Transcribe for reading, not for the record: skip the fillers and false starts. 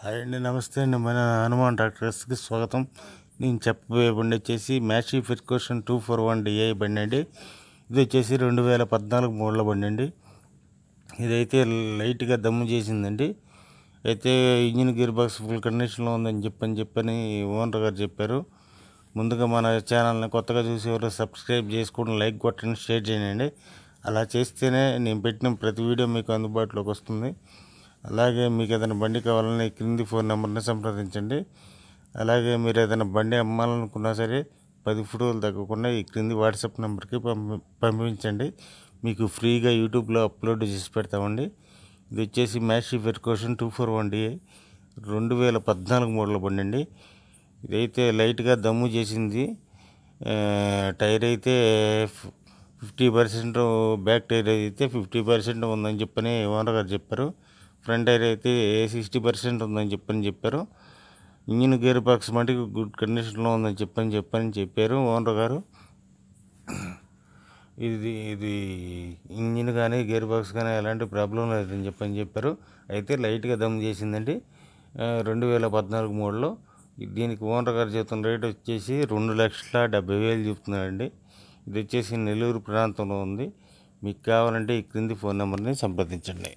Hi అండి, నమస్తే అండి. మన హనుమాన్ ట్రాక్టర్స్కి స్వాగతం. నేను చెప్పబోయే బండి వచ్చేసి మ్యాషీ ఫెర్గుసన్ 241DI బండి అండి. ఇది వచ్చేసి 2014 మోడల్ బండి అండి. ఇదైతే లైట్గా దమ్ము చేసిందండి. అయితే ఇంజిన్ గేర్ బాక్స్ ఫుల్ కండిషన్లో ఉందని చెప్పని ఓనర్ గారు చెప్పారు. ముందుగా మన ఛానల్ని కొత్తగా చూసేవారు సబ్స్క్రైబ్ చేసుకోండి, లైక్ కొట్టండి, షేర్ చేయండి. అలా చేస్తేనే నేను పెట్టిన ప్రతి వీడియో మీకు అందుబాటులోకి వస్తుంది. అలాగే మీకు ఏదైనా బండి కావాలని క్రింది ఫోన్ నెంబర్ని సంప్రదించండి. అలాగే మీరు ఏదైనా బండి అమ్మాలనుకున్నా సరే 10 ఫోటోలు తగ్గకుండా ఈ క్రింది వాట్సాప్ నెంబర్కి పంపించండి. మీకు ఫ్రీగా యూట్యూబ్లో అప్లోడ్ చేసి పెడతామండి. ఇది వచ్చేసి మ్యాషీ ఫెర్గుసన్ 241DI 2014 మోడల్ బండి అండి. ఇదైతే లైట్గా దమ్ము చేసింది. టైర్ అయితే 50%, బ్యాక్ టైర్ అయితే 50% ఉందని చెప్పని ఓనర్ గారు చెప్పారు. ఫ్రంట్ టైర్ అయితే 60% ఉందని చెప్పారు. ఇంజిన్ గేర్ బాక్స్ మటుకు గుడ్ కండిషన్లో ఉందని చెప్పారు ఓనర్ గారు. ఇది ఇంజిన్ కానీ గేర్ బాక్స్ కానీ ఎలాంటి ప్రాబ్లం లేదని చెప్పారు. అయితే లైట్గా దమ్ చేసిందండి. 2014 మోడల్లో. దీనికి ఓనర్ గారు చెప్తున్న రేట్ వచ్చేసి 2,70,000 చెప్తున్నారండి. ఇది వచ్చేసి నెల్లూరు ప్రాంతంలో ఉంది. మీకు కావాలంటే ఈ క్రింది ఫోన్ నెంబర్ని సంప్రదించండి.